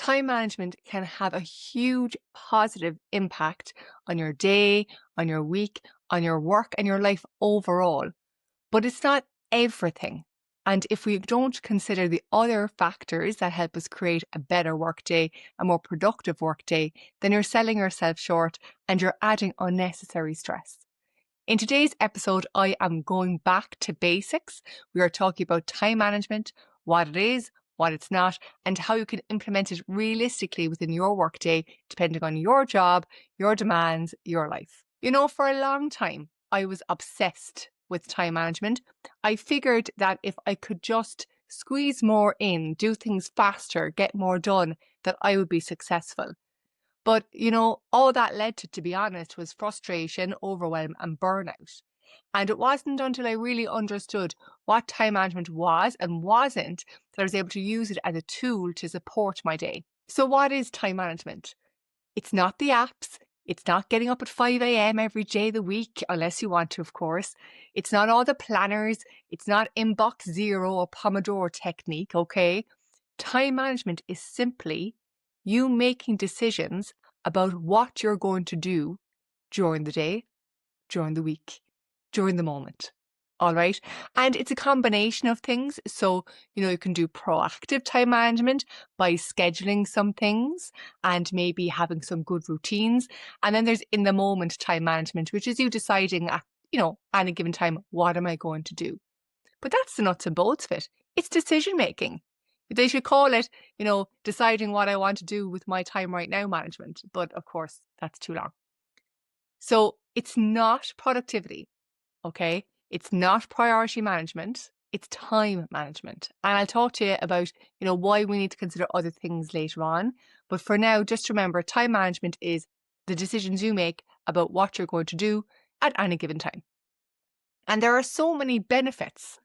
time management can have a huge positive impact on your day, on your week, on your work, and your life overall. But it's not everything. And if we don't consider the other factors that help us create a better workday, a more productive workday, then you're selling yourself short and you're adding unnecessary stress. In today's episode, I am going back to basics. We are talking about time management, what it is, what it's not, and how you can implement it realistically within your workday, depending on your job, your demands, your life. For a long time, I was obsessed with time management. I figured that if I could just squeeze more in, do things faster, get more done, that I would be successful. But, all that led to be honest, was frustration, overwhelm, and burnout. And it wasn't until I really understood what time management was and wasn't that I was able to use it as a tool to support my day. So what is time management? It's not the apps. It's not getting up at 5 a.m. every day of the week, unless you want to, of course. It's not all the planners. It's not inbox zero or Pomodoro technique, okay? Time management is simply you making decisions about what you're going to do during the day, during the week, during the moment. All right. And it's a combination of things. So, you can do proactive time management by scheduling some things and maybe having some good routines. And then there's in the moment time management, which is you deciding at, any given time, what am I going to do? But that's the nuts and bolts of it. It's decision making. They should call it, deciding what I want to do with my time right now management. But of course, that's too long. So it's not productivity, okay? It's not priority management. It's time management. And I'll talk to you about, why we need to consider other things later on. But for now, just remember, time management is the decisions you make about what you're going to do at any given time. And there are so many benefits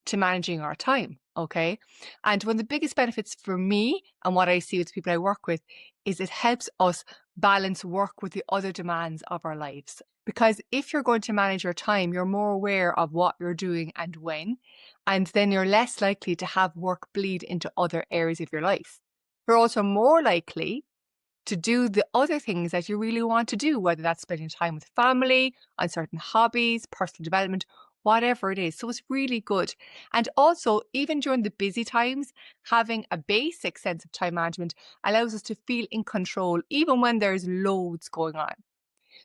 to managing our time, okay? And one of the biggest benefits for me and what I see with the people I work with is it helps us balance work with the other demands of our lives. Because if you're going to manage your time, you're more aware of what you're doing and when, and then you're less likely to have work bleed into other areas of your life. You're also more likely to do the other things that you really want to do, whether that's spending time with family, on certain hobbies, personal development, whatever it is. So it's really good. And also, even during the busy times, having a basic sense of time management allows us to feel in control, even when there's loads going on.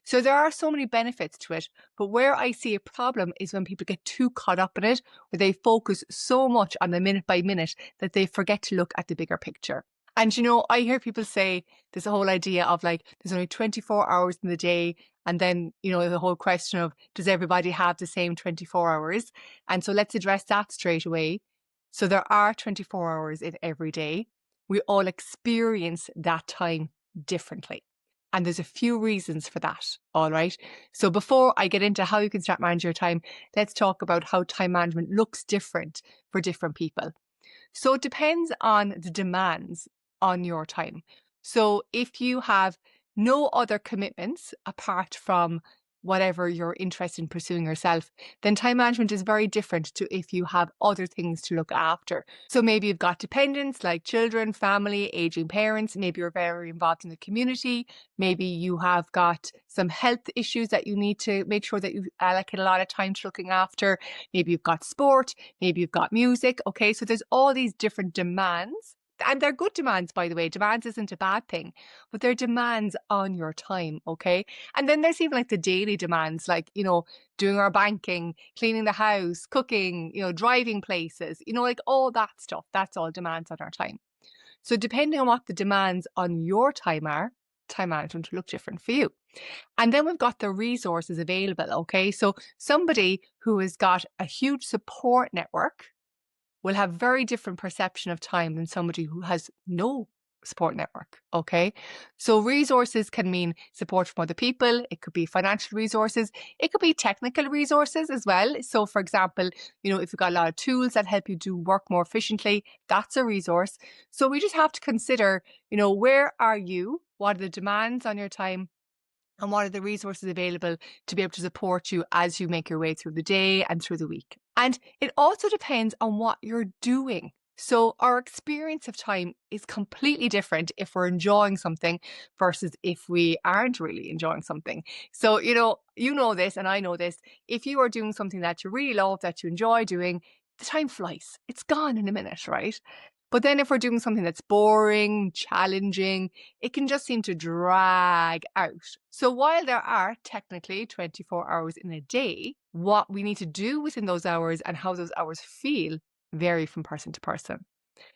So there are so many benefits to it, but where I see a problem is when people get too caught up in it, where they focus so much on the minute by minute that they forget to look at the bigger picture. And I hear people say this whole idea of like, there's only 24 hours in the day. And then, the whole question of, does everybody have the same 24 hours? And so let's address that straight away. So there are 24 hours in every day. We all experience that time differently. And there's a few reasons for that. All right. So before I get into how you can start managing your time, let's talk about how time management looks different for different people. So it depends on the demands on your time. So if you have no other commitments apart from whatever you're interested in pursuing yourself, then time management is very different to if you have other things to look after. So maybe you've got dependents like children, family, aging parents. Maybe you're very involved in the community. Maybe you have got some health issues that you need to make sure that you allocate a lot of time to looking after. Maybe you've got sport. Maybe you've got music. Okay, so there's all these different demands. And they're good demands, by the way. Demands isn't a bad thing, but they're demands on your time, okay? And then there's even like the daily demands, like, doing our banking, cleaning the house, cooking, driving places, like all that stuff. That's all demands on our time. So depending on what the demands on your time are, time management will look different for you. And then we've got the resources available, okay? So somebody who has got a huge support network will have very different perception of time than somebody who has no support network, okay? So resources can mean support from other people. It could be financial resources. It could be technical resources as well. So for example, if you've got a lot of tools that help you do work more efficiently, that's a resource. So we just have to consider, where are you? What are the demands on your time? And what are the resources available to be able to support you as you make your way through the day and through the week? And it also depends on what you're doing. So our experience of time is completely different if we're enjoying something versus if we aren't really enjoying something. So, you know this and I know this. If you are doing something that you really love, that you enjoy doing, the time flies. It's gone in a minute, right? But then if we're doing something that's boring, challenging, it can just seem to drag out. So while there are technically 24 hours in a day, what we need to do within those hours and how those hours feel vary from person to person.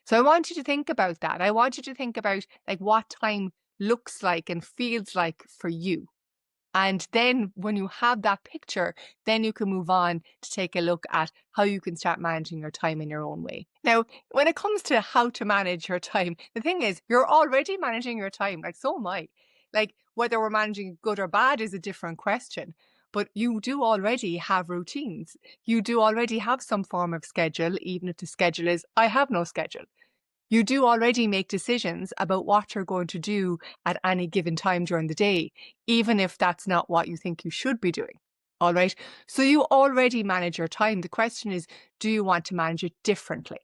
So I want you to think about that. I want you to think about like what time looks like and feels like for you. And then when you have that picture, then you can move on to take a look at how you can start managing your time in your own way. Now, when it comes to how to manage your time, the thing is, you're already managing your time. Like, so am I. Like, whether we're managing good or bad is a different question. But you do already have routines. You do already have some form of schedule, even if the schedule is, I have no schedule. You do already make decisions about what you're going to do at any given time during the day, even if that's not what you think you should be doing. All right. So you already manage your time. The question is, do you want to manage it differently?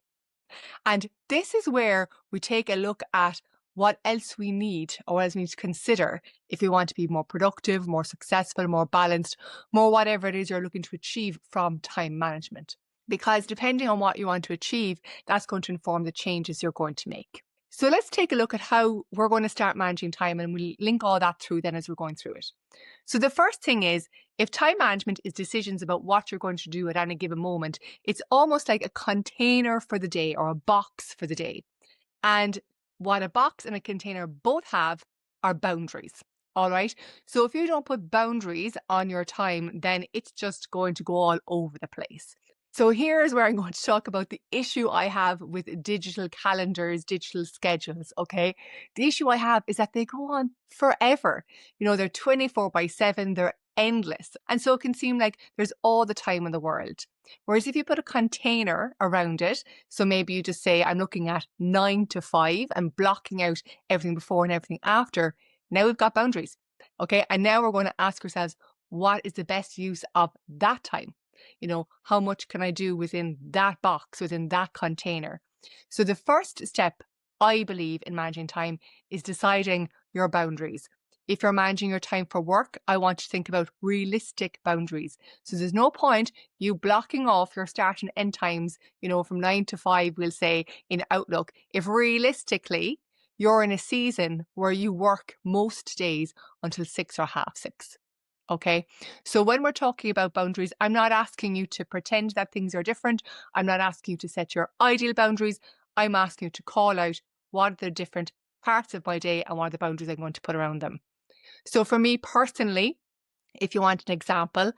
And this is where we take a look at what else we need or what else we need to consider if we want to be more productive, more successful, more balanced, more whatever it is you're looking to achieve from time management. Because depending on what you want to achieve, that's going to inform the changes you're going to make. So let's take a look at how we're going to start managing time, and we'll link all that through then as we're going through it. So the first thing is, if time management is decisions about what you're going to do at any given moment, it's almost like a container for the day or a box for the day. And what a box and a container both have are boundaries. All right. So if you don't put boundaries on your time, then it's just going to go all over the place. So here's where I'm going to talk about the issue I have with digital calendars, digital schedules. Okay. The issue I have is that they go on forever. They're 24/7, they're endless. And so it can seem like there's all the time in the world. Whereas if you put a container around it, so maybe you just say, I'm looking at 9 to 5 and blocking out everything before and everything after, now we've got boundaries. Okay. And now we're going to ask ourselves, what is the best use of that time? How much can I do within that box, within that container? So the first step, I believe, in managing time is deciding your boundaries. If you're managing your time for work, I want you to think about realistic boundaries. So there's no point you blocking off your start and end times, from 9 to 5, we'll say, in Outlook, if realistically you're in a season where you work most days until 6 or half 6. Okay. So when we're talking about boundaries, I'm not asking you to pretend that things are different. I'm not asking you to set your ideal boundaries. I'm asking you to call out what are the different parts of my day and what are the boundaries I'm going to put around them. So for me personally, if you want an example,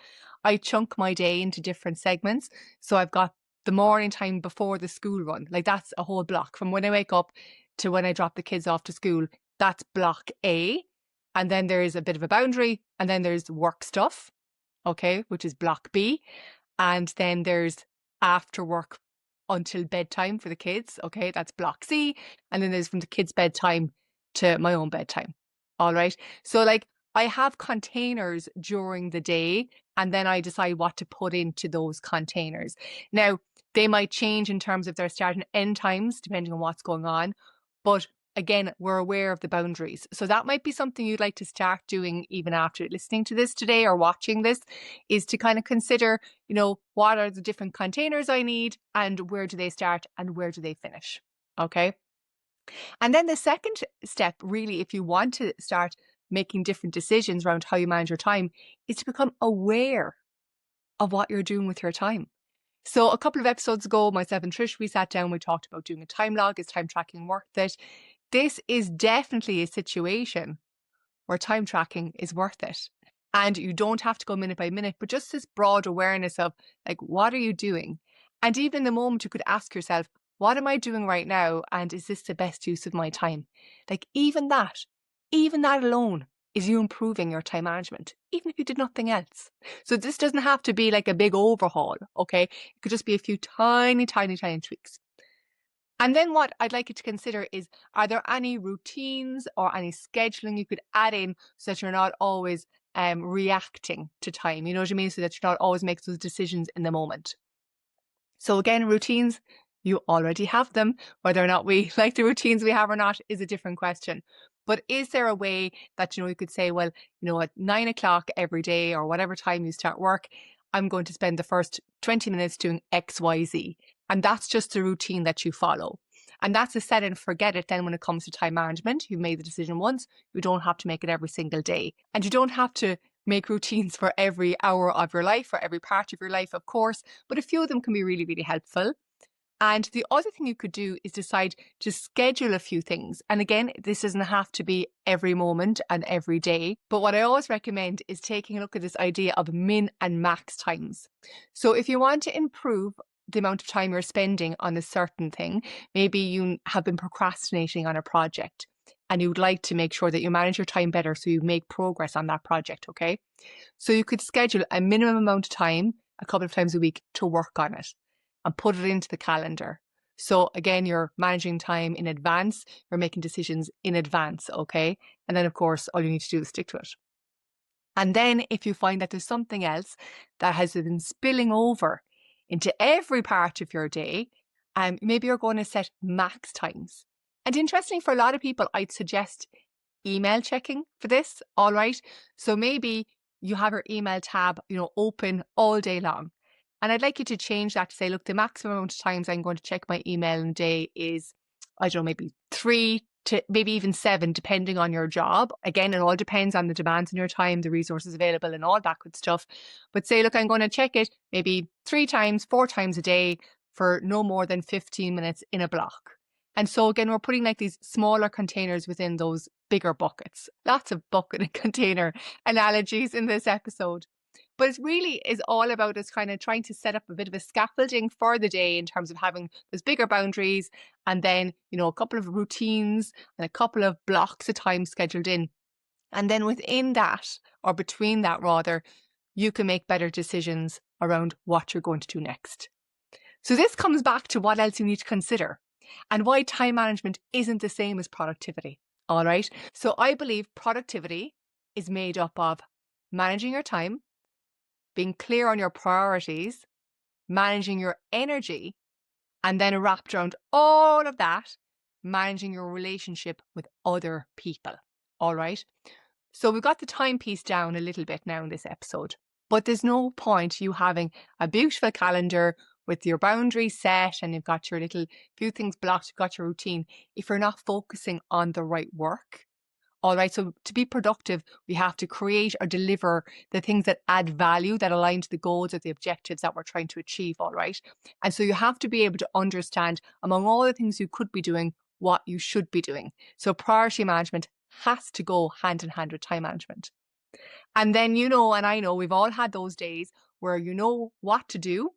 I chunk my day into different segments. So I've got the morning time before the school run. Like that's a whole block from when I wake up to when I drop the kids off to school. That's block A. And then there's a bit of a boundary. And then there's work stuff, okay, which is block B. And then there's after work until bedtime for the kids. Okay, that's block C. And then there's from the kids' bedtime to my own bedtime. All right. So like I have containers during the day and then I decide what to put into those containers. Now, they might change in terms of their start and end times, depending on what's going on. But again, we're aware of the boundaries. So that might be something you'd like to start doing even after listening to this today or watching this, is to kind of consider, what are the different containers I need and where do they start and where do they finish? Okay. And then the second step, really, if you want to start making different decisions around how you manage your time, is to become aware of what you're doing with your time. So a couple of episodes ago, myself and Trish, we sat down, we talked about doing a time log. Is time tracking worth it? This is definitely a situation where time tracking is worth it. And you don't have to go minute by minute, but just this broad awareness of like, what are you doing? And even in the moment, you could ask yourself, what am I doing right now? And is this the best use of my time? Like even that alone is you improving your time management, even if you did nothing else. So this doesn't have to be like a big overhaul. Okay. It could just be a few tiny, tiny, tiny tweaks. And then what I'd like you to consider is, are there any routines or any scheduling you could add in so that you're not always reacting to time? You know what I mean? So that you're not always making those decisions in the moment. So again, routines, You already have them. Whether or not we like the routines we have or not is a different question. But is there a way that, you could say, well, at 9 o'clock every day or whatever time you start work, I'm going to spend the first 20 minutes doing X, Y, Z. And that's just the routine that you follow. And that's a set and forget it then when it comes to time management. You've made the decision once. You don't have to make it every single day. And you don't have to make routines for every hour of your life or every part of your life, of course. But a few of them can be really, really helpful. And the other thing you could do is decide to schedule a few things. And again, this doesn't have to be every moment and every day. But what I always recommend is taking a look at this idea of min and max times. So if you want to improve the amount of time you're spending on a certain thing, maybe you have been procrastinating on a project and you would like to make sure that you manage your time better so you make progress on that project, okay? So you could schedule a minimum amount of time, a couple of times a week, to work on it and put it into the calendar. So again, you're managing time in advance, you're making decisions in advance, okay? And then of course, all you need to do is stick to it. And then if you find that there's something else that has been spilling over into every part of your day, maybe you're going to set max times. And interestingly, for a lot of people, I'd suggest email checking for this, all right? So maybe you have your email tab, open all day long. And I'd like you to change that to say, look, the maximum amount of times I'm going to check my email in a day is, I don't know, maybe 3 to maybe even 7, depending on your job. Again, it all depends on the demands on your time, the resources available and all that good stuff. But say, look, I'm going to check it maybe 3 times, 4 times a day for no more than 15 minutes in a block. And so again, we're putting like these smaller containers within those bigger buckets. Lots of bucket and container analogies in this episode. But it really is all about us kind of trying to set up a bit of a scaffolding for the day in terms of having those bigger boundaries and then, a couple of routines and a couple of blocks of time scheduled in. And then within that, or between that rather, you can make better decisions around what you're going to do next. So this comes back to what else you need to consider and why time management isn't the same as productivity. All right. So I believe productivity is made up of managing your time, being clear on your priorities, managing your energy, and then wrapped around all of that, managing your relationship with other people. All right. So we've got the time piece down a little bit now in this episode, but there's no point you having a beautiful calendar with your boundaries set and you've got your little few things blocked, you've got your routine, if you're not focusing on the right work. All right. So to be productive, we have to create or deliver the things that add value, that align to the goals or the objectives that we're trying to achieve. All right. And so you have to be able to understand, among all the things you could be doing, what you should be doing. So priority management has to go hand in hand with time management. And then, and I know we've all had those days where you know what to do,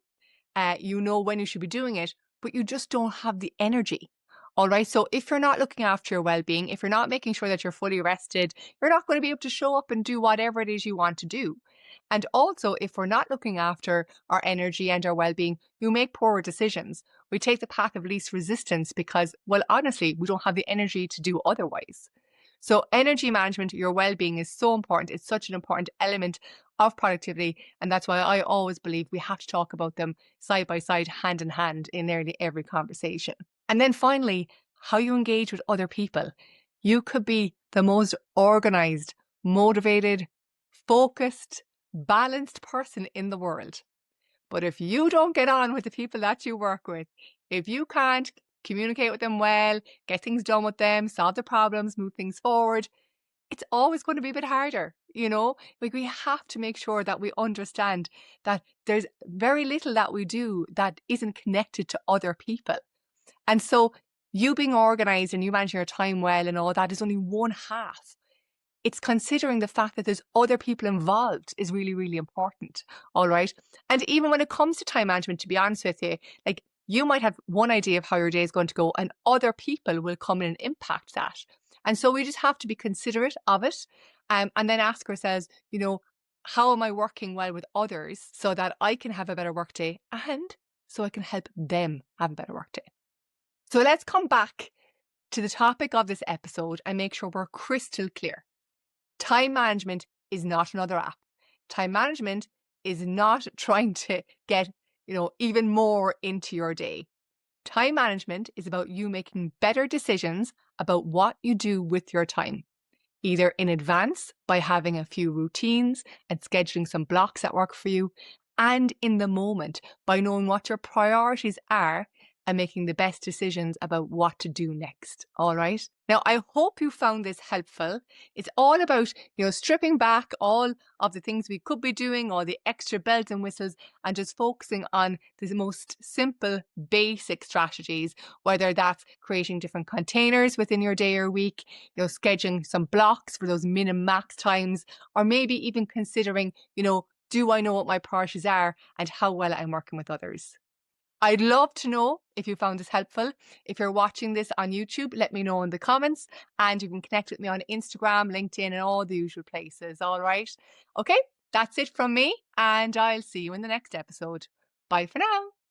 you know when you should be doing it, but you just don't have the energy. All right. So if you're not looking after your well-being, if you're not making sure that you're fully rested, you're not going to be able to show up and do whatever it is you want to do. And also, if we're not looking after our energy and our well-being, you make poorer decisions. We take the path of least resistance because, well, honestly, we don't have the energy to do otherwise. So energy management, your well-being is so important. It's such an important element of productivity. And that's why I always believe we have to talk about them side by side, hand in hand in nearly every conversation. And then finally, how you engage with other people. You could be the most organized, motivated, focused, balanced person in the world. But if you don't get on with the people that you work with, if you can't communicate with them well, get things done with them, solve the problems, move things forward, it's always going to be a bit harder. Like we have to make sure that we understand that there's very little that we do that isn't connected to other people. And so you being organized and you managing your time well and all that is only one half. It's considering the fact that there's other people involved is really, really important. All right. And even when it comes to time management, to be honest with you, like you might have one idea of how your day is going to go and other people will come in and impact that. And so we just have to be considerate of it and then ask ourselves, how am I working well with others so that I can have a better workday and so I can help them have a better workday. So let's come back to the topic of this episode and make sure we're crystal clear. Time management is not another app. Time management is not trying to get, even more into your day. Time management is about you making better decisions about what you do with your time, either in advance by having a few routines and scheduling some blocks that work for you, and in the moment by knowing what your priorities are and making the best decisions about what to do next. All right. Now, I hope you found this helpful. It's all about, stripping back all of the things we could be doing, all the extra bells and whistles, and just focusing on the most simple, basic strategies, whether that's creating different containers within your day or week, scheduling some blocks for those min max times, or maybe even considering, do I know what my priorities are and how well I'm working with others? I'd love to know if you found this helpful. If you're watching this on YouTube, let me know in the comments, and you can connect with me on Instagram, LinkedIn, and all the usual places. All right. Okay, that's it from me, and I'll see you in the next episode. Bye for now.